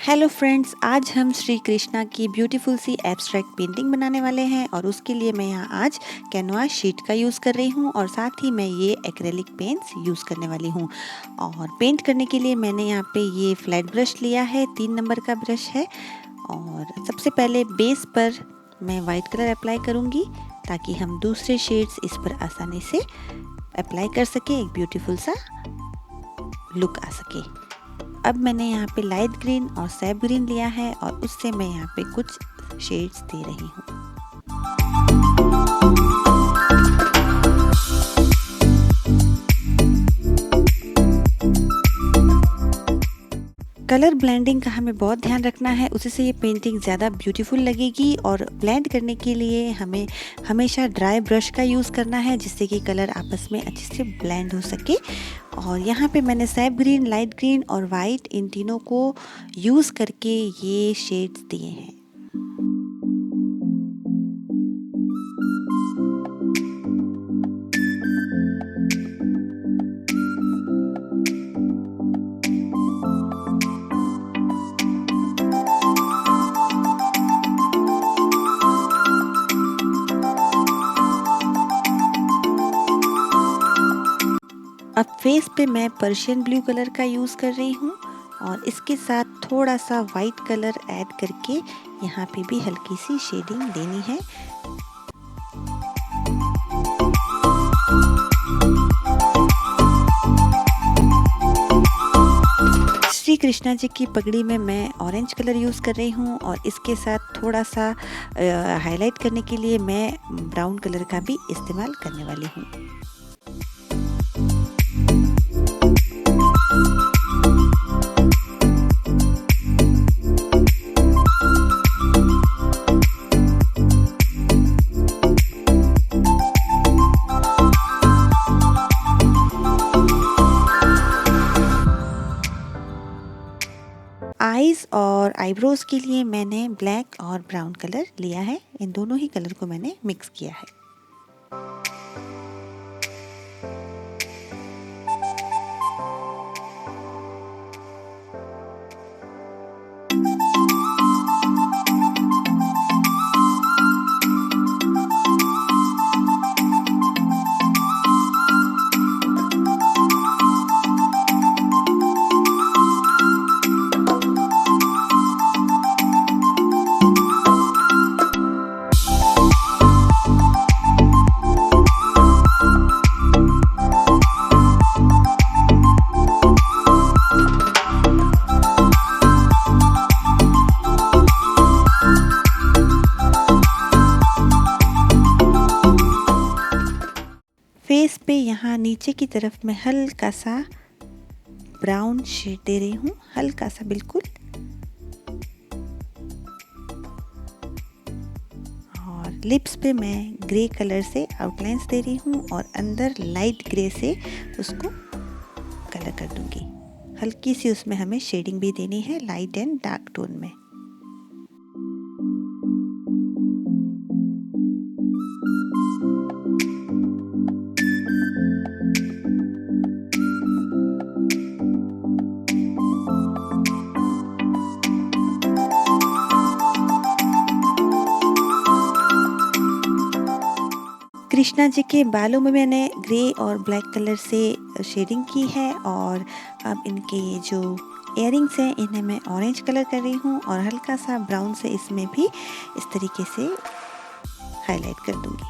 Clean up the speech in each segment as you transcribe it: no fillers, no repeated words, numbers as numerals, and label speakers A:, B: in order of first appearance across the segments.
A: Hello friends, आज हम श्री कृष्णा की ब्यूटीफुल सी एब्स्ट्रैक्ट पेंटिंग बनाने वाले हैं और उसके लिए मैं यहाँ आज कैनवास शीट का यूज़ कर रही हूँ और साथ ही मैं ये एक्रेलिक पेंट्स यूज़ करने वाली हूँ। और पेंट करने के लिए मैंने यहाँ पे ये फ्लैट ब्रश लिया है, 3 नंबर का ब्रश है। और सबसे पहले बेस पर मैं वाइट कलर अप्लाई करूँगी ताकि हम दूसरे शेड्स इस पर आसानी से अप्लाई कर सके, एक ब्यूटीफुल सा लुक आ सके। अब मैंने यहाँ पे लाइट ग्रीन और सैप ग्रीन लिया है और उससे मैं यहाँ पे कुछ शेड्स दे रही हूँ। कलर ब्लेंडिंग का हमें बहुत ध्यान रखना है, उससे ये पेंटिंग ज़्यादा ब्यूटीफुल लगेगी। और ब्लेंड करने के लिए हमें हमेशा ड्राई ब्रश का यूज़ करना है जिससे कि कलर आपस में अच्छे से ब्लेंड हो सके। और यहाँ पे मैंने सैप ग्रीन, लाइट ग्रीन और वाइट इन तीनों को यूज़ करके ये शेड्स दिए हैं। अब फेस पे मैं पर्शियन ब्लू कलर का यूज़ कर रही हूँ और इसके साथ थोड़ा सा वाइट कलर ऐड करके यहाँ पे भी हल्की सी शेडिंग देनी है। श्री कृष्णा जी की पगड़ी में मैं ऑरेंज कलर यूज़ कर रही हूँ और इसके साथ थोड़ा सा हाईलाइट करने के लिए मैं ब्राउन कलर का भी इस्तेमाल करने वाली हूँ। आईज और आईब्रोज के लिए मैंने ब्लैक और ब्राउन कलर लिया है, इन दोनों ही कलर को मैंने मिक्स किया है। फेस पे यहाँ नीचे की तरफ मैं हल्का सा ब्राउन शेड दे रही हूँ, हल्का सा बिल्कुल। और लिप्स पे मैं ग्रे कलर से आउटलाइंस दे रही हूँ और अंदर लाइट ग्रे से उसको कलर कर दूंगी। हल्की सी उसमें हमें शेडिंग भी देनी है, लाइट एंड डार्क टोन में। कृष्णा जी के बालों में मैंने ग्रे और ब्लैक कलर से शेडिंग की है और अब इनके ये जो इयररिंग्स हैं इन्हें मैं ऑरेंज कलर कर रही हूँ और हल्का सा ब्राउन से इसमें भी इस तरीके से हाईलाइट कर दूंगी।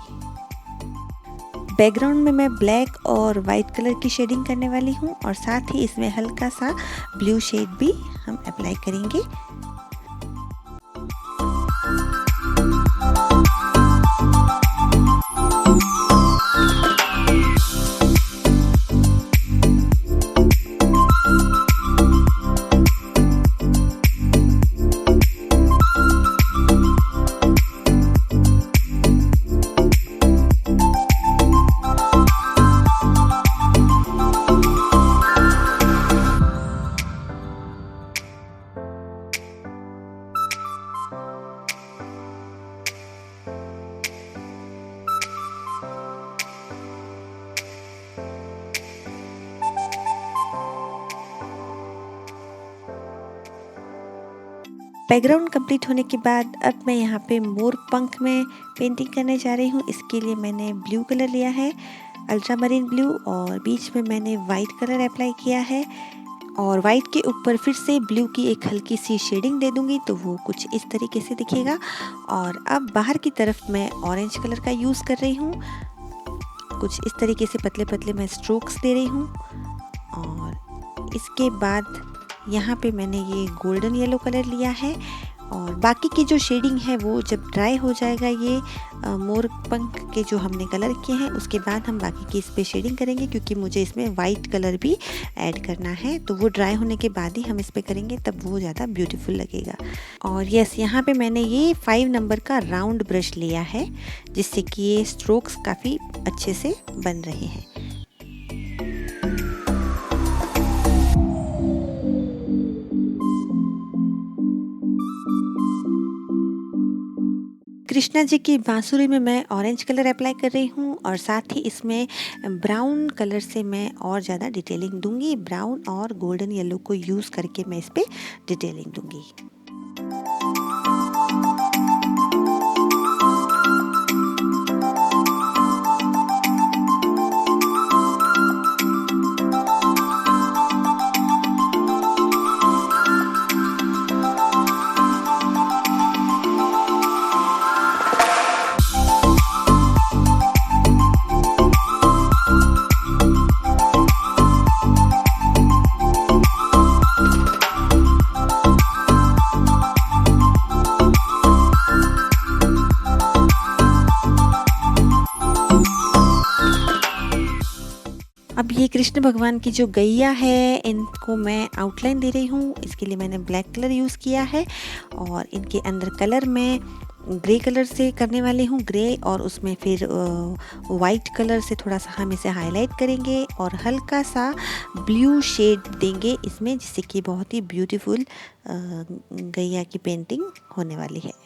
A: बैकग्राउंड में मैं ब्लैक और वाइट कलर की शेडिंग करने वाली हूँ और साथ ही इसमें हल्का सा ब्लू शेड भी हम अप्लाई करेंगे। बैकग्राउंड कंप्लीट होने के बाद अब मैं यहाँ पे मोर पंख में पेंटिंग करने जा रही हूँ। इसके लिए मैंने ब्लू कलर लिया है, अल्ट्रा मरीन ब्लू, और बीच में मैंने वाइट कलर अप्लाई किया है और वाइट के ऊपर फिर से ब्लू की एक हल्की सी शेडिंग दे दूँगी तो वो कुछ इस तरीके से दिखेगा। और अब बाहर की तरफ मैं ऑरेंज कलर का यूज़ कर रही हूँ। कुछ इस तरीके से पतले पतले मैं स्ट्रोक्स दे रही हूँ। और इसके बाद यहाँ पे मैंने ये गोल्डन येलो कलर लिया है और बाकी की जो शेडिंग है वो जब ड्राई हो जाएगा, ये मोर पंख के जो हमने कलर किए हैं उसके बाद हम बाकी की इस पे शेडिंग करेंगे, क्योंकि मुझे इसमें वाइट कलर भी ऐड करना है। तो वो ड्राई होने के बाद ही हम इस पे करेंगे, तब वो ज़्यादा ब्यूटीफुल लगेगा। और यस, यहाँ पे मैंने ये 5 नंबर का राउंड ब्रश लिया है जिससे कि ये स्ट्रोक्स काफ़ी अच्छे से बन रहे हैं। कृष्णा जी की बांसुरी में मैं ऑरेंज कलर अप्लाई कर रही हूँ और साथ ही इसमें ब्राउन कलर से मैं और ज़्यादा डिटेलिंग दूंगी। ब्राउन और गोल्डन येलो को यूज़ करके मैं इस पर डिटेलिंग दूंगी। अब ये कृष्ण भगवान की जो गैया है, इनको मैं आउटलाइन दे रही हूँ। इसके लिए मैंने ब्लैक कलर यूज़ किया है और इनके अंदर कलर मैं ग्रे कलर से करने वाली हूँ, ग्रे, और उसमें फिर वाइट कलर से थोड़ा सा हम इसे हाईलाइट करेंगे और हल्का सा ब्लू शेड देंगे इसमें, जिससे कि बहुत ही ब्यूटीफुल गैया की पेंटिंग होने वाली है।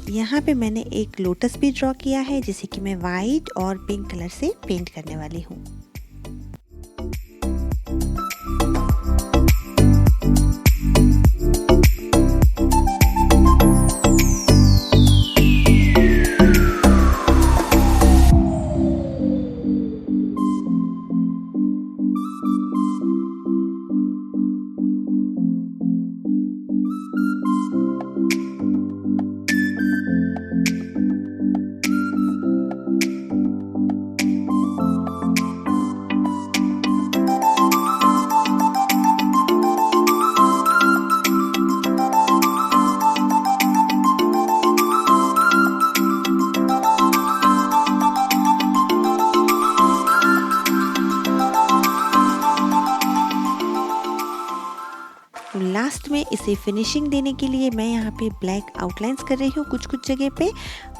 A: यहाँ पे मैंने एक लोटस भी ड्रॉ किया है जिसे कि मैं वाइट और पिंक कलर से पेंट करने वाली हूँ। लास्ट में इसे फिनिशिंग देने के लिए मैं यहाँ पे ब्लैक आउटलाइंस कर रही हूँ कुछ कुछ जगह पे।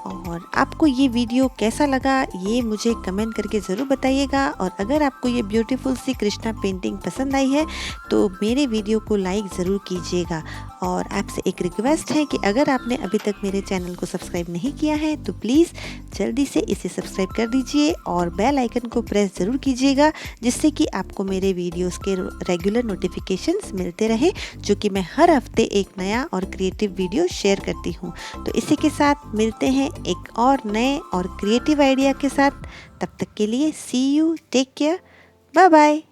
A: और आपको ये वीडियो कैसा लगा ये मुझे कमेंट करके ज़रूर बताइएगा। और अगर आपको ये ब्यूटीफुल सी कृष्णा पेंटिंग पसंद आई है तो मेरे वीडियो को लाइक ज़रूर कीजिएगा। और आपसे एक रिक्वेस्ट है कि अगर आपने अभी तक मेरे चैनल को सब्सक्राइब नहीं किया है तो प्लीज़ जल्दी से इसे सब्सक्राइब कर दीजिए और बेल आइकन को प्रेस ज़रूर कीजिएगा, जिससे कि आपको मेरे वीडियोस के रेगुलर नोटिफिकेशंस मिलते रहे, जो कि मैं हर हफ्ते एक नया और क्रिएटिव वीडियो शेयर करती हूँ। तो इसी के साथ मिलते हैं एक और नए और क्रिएटिव आइडिया के साथ। तब तक के लिए see you, take care, bye bye.